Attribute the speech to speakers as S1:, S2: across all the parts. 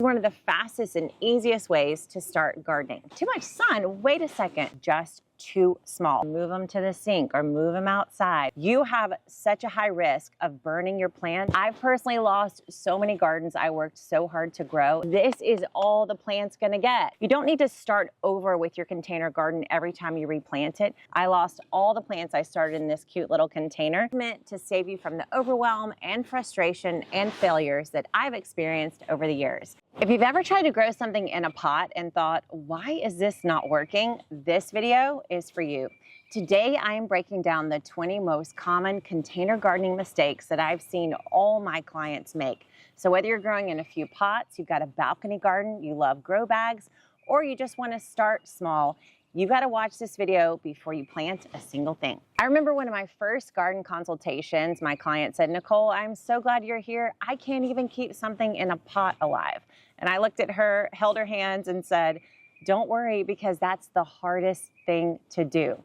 S1: one of the fastest and easiest ways to start gardening. Too much sun? Wait a second, just too small. Move them to the sink or move them outside. You have such a high risk of burning your plant. I've personally lost so many gardens I worked so hard to grow. This is all the plant's gonna get. You don't need to start over with your container garden every time you replant it. I lost all the plants I started in this cute little container. Meant to save you from the overwhelm and frustration and failures that I've experienced over the years. If you've ever tried to grow something in a pot and thought, why is this not working? This video is for you. Today, I am breaking down the 20 most common container gardening mistakes that I've seen all my clients make. So whether you're growing in a few pots, you've got a balcony garden, you love grow bags, or you just want to start small, you got to watch this video before you plant a single thing. I remember one of my first garden consultations, my client said, Nicole, I'm so glad you're here. I can't even keep something in a pot alive. And I looked at her, held her hands and said, don't worry, because that's the hardest thing to do.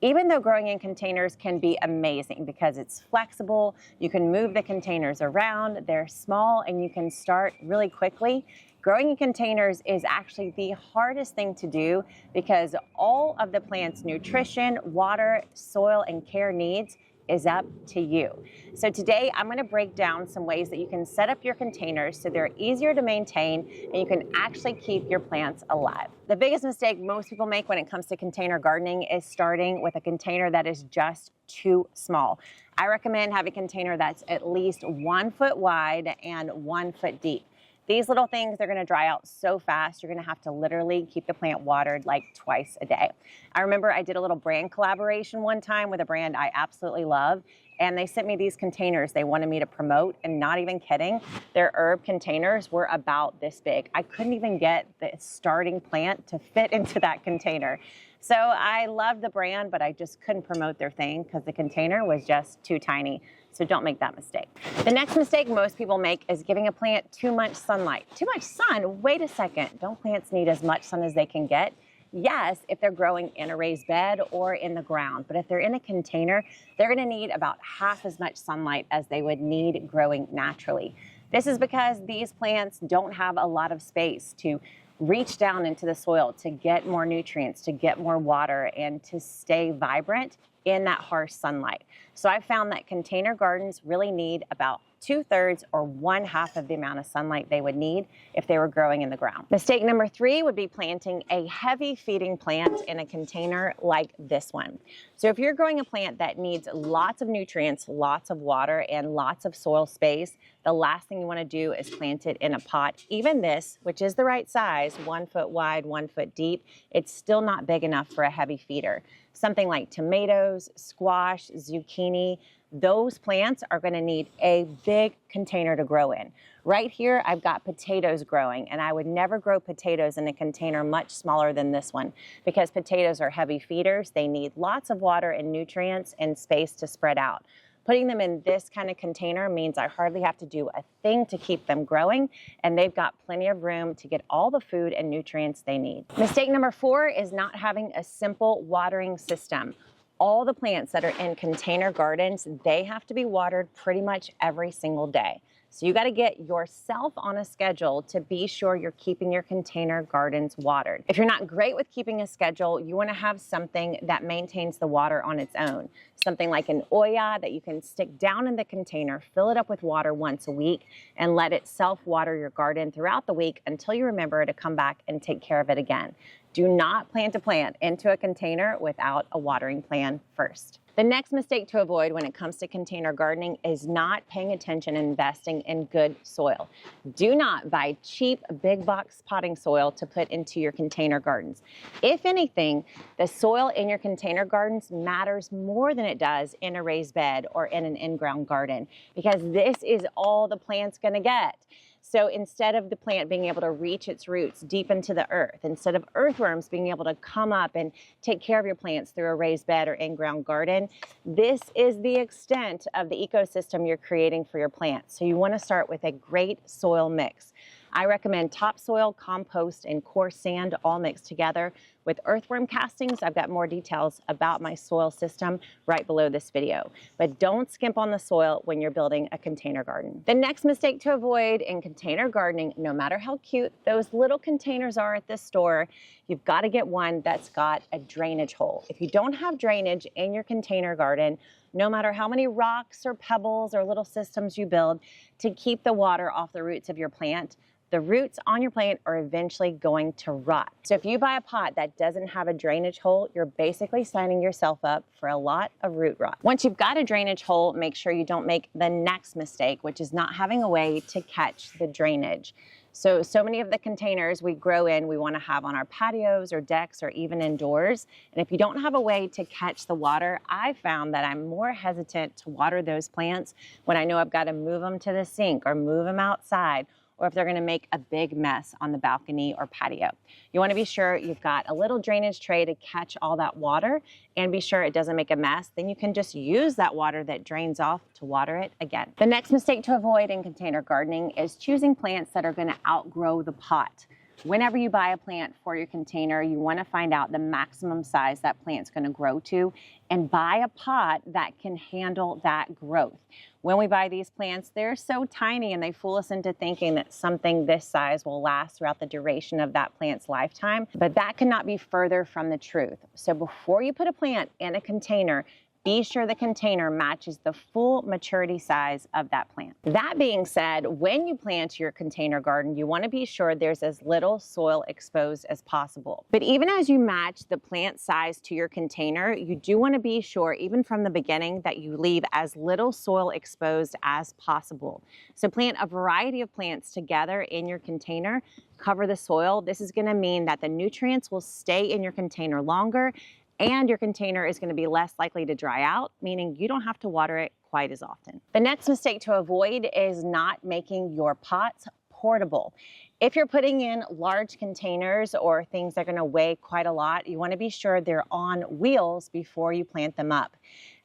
S1: Even though growing in containers can be amazing because it's flexible, you can move the containers around, they're small, and you can start really quickly. Growing in containers is actually the hardest thing to do because all of the plant's nutrition, water, soil, and care needs is up to you. So today I'm going to break down some ways that you can set up your containers so they're easier to maintain and you can actually keep your plants alive. The biggest mistake most people make when it comes to container gardening is starting with a container that is just too small. I recommend having a container that's at least 1 foot wide and 1 foot deep. These little things, they're gonna dry out so fast, you're gonna have to literally keep the plant watered like twice a day. I remember I did a little brand collaboration one time with a brand I absolutely love, and they sent me these containers they wanted me to promote, and not even kidding, their herb containers were about this big. I couldn't even get the starting plant to fit into that container. So I loved the brand, but I just couldn't promote their thing because the container was just too tiny. So don't make that mistake. The next mistake most people make is giving a plant too much sunlight. Too much sun? Wait a second. Don't plants need as much sun as they can get? Yes, if they're growing in a raised bed or in the ground, but if they're in a container, they're gonna need about half as much sunlight as they would need growing naturally. This is because these plants don't have a lot of space to reach down into the soil to get more nutrients, to get more water, and to stay vibrant in that harsh sunlight. So I found that container gardens really need about 2/3 or 1/2 of the amount of sunlight they would need if they were growing in the ground. Mistake number 3 would be planting a heavy feeding plant in a container like this one. So if you're growing a plant that needs lots of nutrients, lots of water, and lots of soil space, the last thing you want to do is plant it in a pot. Even this, which is the right size, 1 foot wide, 1 foot deep, it's still not big enough for a heavy feeder. Something like tomatoes, squash, zucchini, those plants are going to need a big container to grow in. Right here, I've got potatoes growing, and I would never grow potatoes in a container much smaller than this one because potatoes are heavy feeders. They need lots of water and nutrients and space to spread out. Putting them in this kind of container means I hardly have to do a thing to keep them growing, and they've got plenty of room to get all the food and nutrients they need. Mistake number 4 is not having a simple watering system. All the plants that are in container gardens, they have to be watered pretty much every single day. So you got to get yourself on a schedule to be sure you're keeping your container gardens watered. If you're not great with keeping a schedule, you want to have something that maintains the water on its own. Something like an Oya that you can stick down in the container, fill it up with water once a week, and let it self-water your garden throughout the week until you remember to come back and take care of it again. Do not plant a plant into a container without a watering plan first. The next mistake to avoid when it comes to container gardening is not paying attention and investing in good soil. Do not buy cheap big box potting soil to put into your container gardens. If anything, the soil in your container gardens matters more than it does in a raised bed or in an in-ground garden because this is all the plant's gonna get. So instead of the plant being able to reach its roots deep into the earth, instead of earthworms being able to come up and take care of your plants through a raised bed or in-ground garden, this is the extent of the ecosystem you're creating for your plants. So you want to start with a great soil mix. I recommend topsoil, compost, and coarse sand all mixed together with earthworm castings. I've got more details about my soil system right below this video. But don't skimp on the soil when you're building a container garden. The next mistake to avoid in container gardening, no matter how cute those little containers are at the store, you've got to get one that's got a drainage hole. If you don't have drainage in your container garden, no matter how many rocks or pebbles or little systems you build to keep the water off the roots of your plant, the roots on your plant are eventually going to rot. So if you buy a pot that doesn't have a drainage hole, you're basically signing yourself up for a lot of root rot. Once you've got a drainage hole, make sure you don't make the next mistake, which is not having a way to catch the drainage. So many of the containers we grow in, we want to have on our patios or decks or even indoors. And if you don't have a way to catch the water, I found that I'm more hesitant to water those plants when I know I've got to move them to the sink or move them outside, or if they're going to make a big mess on the balcony or patio. You want to be sure you've got a little drainage tray to catch all that water and be sure it doesn't make a mess. Then you can just use that water that drains off to water it again. The next mistake to avoid in container gardening is choosing plants that are going to outgrow the pot. Whenever you buy a plant for your container, you want to find out the maximum size that plant's going to grow to and buy a pot that can handle that growth. When we buy these plants, they're so tiny and they fool us into thinking that something this size will last throughout the duration of that plant's lifetime, but that cannot be further from the truth. So before you put a plant in a container, be sure the container matches the full maturity size of that plant. That being said, when you plant your container garden, you want to be sure there's as little soil exposed as possible. But even as you match the plant size to your container, you do want to be sure, even from the beginning, that you leave as little soil exposed as possible. So plant a variety of plants together in your container, cover the soil. This is going to mean that the nutrients will stay in your container longer, and your container is going to be less likely to dry out, meaning you don't have to water it quite as often. The next mistake to avoid is not making your pots portable. If you're putting in large containers or things that are going to weigh quite a lot, you want to be sure they're on wheels before you plant them up.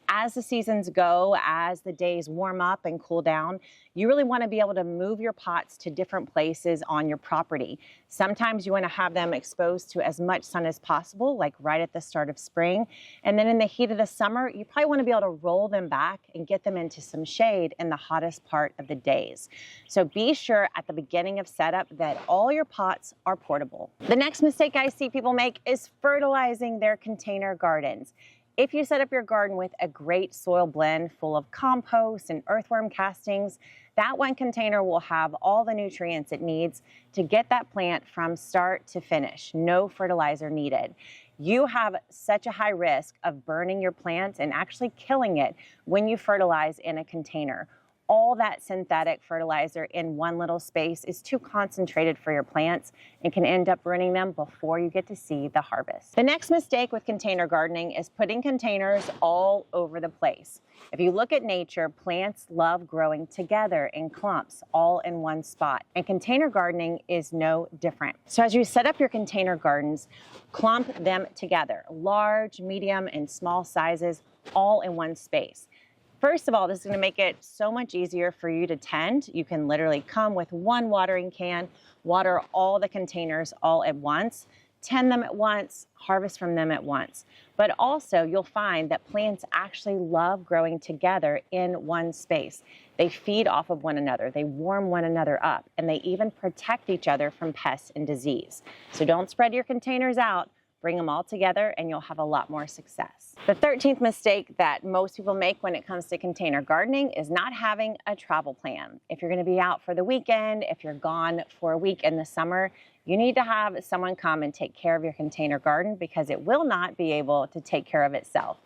S1: As the seasons go, as the days warm up and cool down, you really want to be able to move your pots to different places on your property. Sometimes you want to have them exposed to as much sun as possible, like right at the start of spring. And then in the heat of the summer, you probably want to be able to roll them back and get them into some shade in the hottest part of the days. So be sure at the beginning of setup that all your pots are portable. The next mistake I see people make is fertilizing their container gardens. If you set up your garden with a great soil blend full of compost and earthworm castings, that one container will have all the nutrients it needs to get that plant from start to finish. No fertilizer needed. You have such a high risk of burning your plant and actually killing it when you fertilize in a container. All that synthetic fertilizer in one little space is too concentrated for your plants and can end up ruining them before you get to see the harvest. The next mistake with container gardening is putting containers all over the place. If you look at nature, plants love growing together in clumps, all in one spot. And container gardening is no different. So as you set up your container gardens, clump them together, large, medium, and small sizes, all in one space. First of all, this is going to make it so much easier for you to tend. You can literally come with one watering can, water all the containers all at once, tend them at once, harvest from them at once. But also, you'll find that plants actually love growing together in one space. They feed off of one another, they warm one another up, and they even protect each other from pests and disease. So don't spread your containers out. Bring them all together and you'll have a lot more success. The 13th mistake that most people make when it comes to container gardening is not having a travel plan. If you're going to be out for the weekend, if you're gone for a week in the summer, you need to have someone come and take care of your container garden because it will not be able to take care of itself.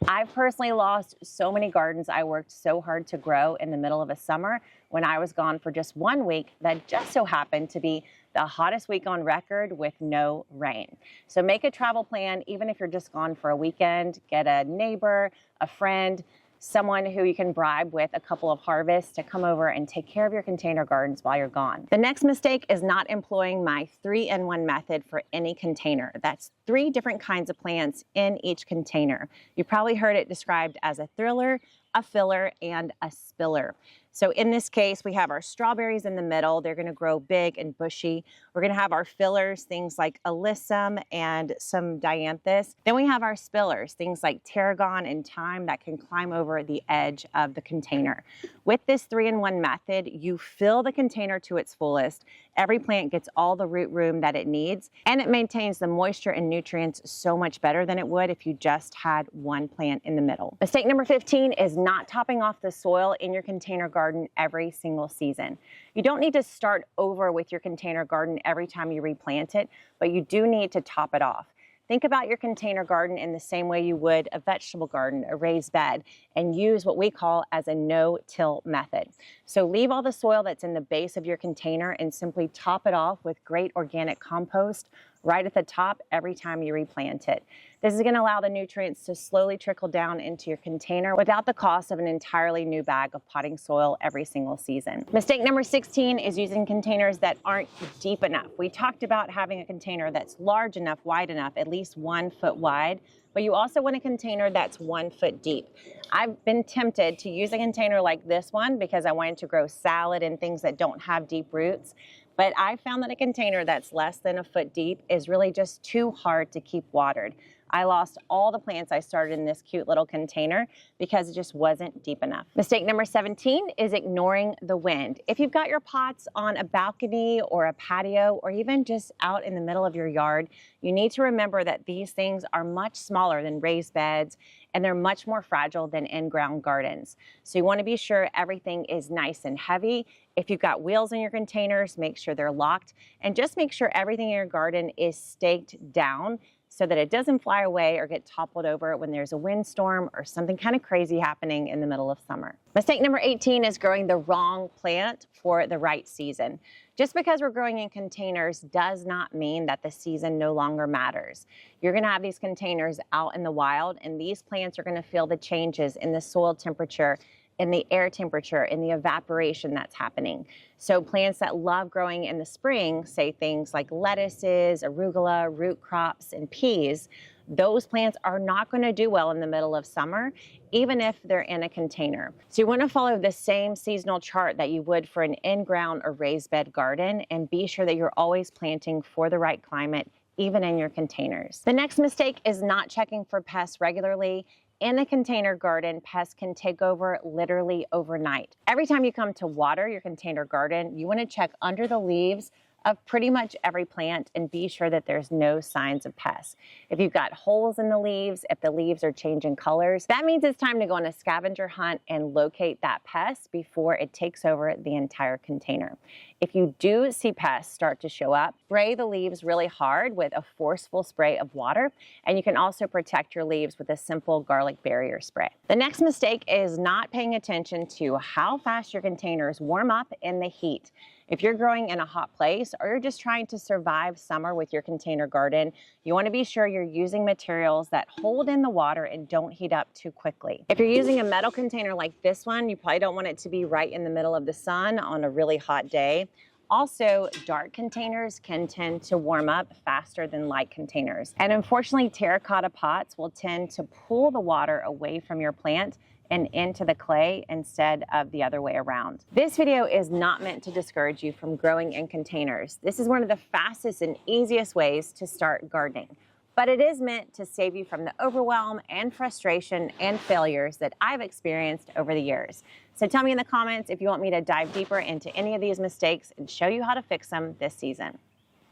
S1: I've personally lost so many gardens I worked so hard to grow in the middle of a summer when I was gone for just 1 week that just so happened to be the hottest week on record with no rain. So make a travel plan, even if you're just gone for a weekend. Get a neighbor, a friend, someone who you can bribe with a couple of harvests to come over and take care of your container gardens while you're gone. The next mistake is not employing my 3-in-1 method for any container. That's 3 different kinds of plants in each container. You probably heard it described as a thriller, a filler, and a spiller. So in this case, we have our strawberries in the middle. They're gonna grow big and bushy. We're gonna have our fillers, things like alyssum and some dianthus. Then we have our spillers, things like tarragon and thyme that can climb over the edge of the container. With this 3-in-1 method, you fill the container to its fullest. Every plant gets all the root room that it needs, and it maintains the moisture and nutrients so much better than it would if you just had one plant in the middle. Mistake number 15 is not topping off the soil in your container garden every single season. You don't need to start over with your container garden every time you replant it, but you do need to top it off. Think about your container garden in the same way you would a vegetable garden, a raised bed, and use what we call as a no-till method. So leave all the soil that's in the base of your container and simply top it off with great organic compost right at the top every time you replant it. This is going to allow the nutrients to slowly trickle down into your container without the cost of an entirely new bag of potting soil every single season. Mistake number 16 is using containers that aren't deep enough. We talked about having a container that's large enough, wide enough, at least 1 foot wide, but you also want a container that's 1 foot deep. I've been tempted to use a container like this one because I wanted to grow salad and things that don't have deep roots. But I found that a container that's less than 1 foot deep is really just too hard to keep watered. I lost all the plants I started in this cute little container because it just wasn't deep enough. Mistake number 17 is ignoring the wind. If you've got your pots on a balcony or a patio or even just out in the middle of your yard, you need to remember that these things are much smaller than raised beds and they're much more fragile than in-ground gardens. So you want to be sure everything is nice and heavy. If you've got wheels in your containers, make sure they're locked, and just make sure everything in your garden is staked down so that it doesn't fly away or get toppled over when there's a windstorm or something kind of crazy happening in the middle of summer. Mistake number 18 is growing the wrong plant for the right season. Just because we're growing in containers does not mean that the season no longer matters. You're going to have these containers out in the wild, and these plants are going to feel the changes in the soil temperature, in the air temperature, in the evaporation that's happening. So plants that love growing in the spring, say things like lettuces, arugula, root crops, and peas, those plants are not going to do well in the middle of summer, even if they're in a container. So you want to follow the same seasonal chart that you would for an in-ground or raised bed garden, and be sure that you're always planting for the right climate, even in your containers. The next mistake is not checking for pests regularly. In a container garden, pests can take over literally overnight. Every time you come to water your container garden, you want to check under the leaves of pretty much every plant and be sure that there's no signs of pests. If you've got holes in the leaves, if the leaves are changing colors, that means it's time to go on a scavenger hunt and locate that pest before it takes over the entire container. If you do see pests start to show up, spray the leaves really hard with a forceful spray of water, and you can also protect your leaves with a simple garlic barrier spray. The next mistake is not paying attention to how fast your containers warm up in the heat. If you're growing in a hot place or you're just trying to survive summer with your container garden, you want to be sure you're using materials that hold in the water and don't heat up too quickly. If you're using a metal container like this one, you probably don't want it to be right in the middle of the sun on a really hot day. Also, dark containers can tend to warm up faster than light containers. And unfortunately, terracotta pots will tend to pull the water away from your plant and into the clay instead of the other way around. This video is not meant to discourage you from growing in containers. This is one of the fastest and easiest ways to start gardening. But it is meant to save you from the overwhelm and frustration and failures that I've experienced over the years. So tell me in the comments if you want me to dive deeper into any of these mistakes and show you how to fix them this season.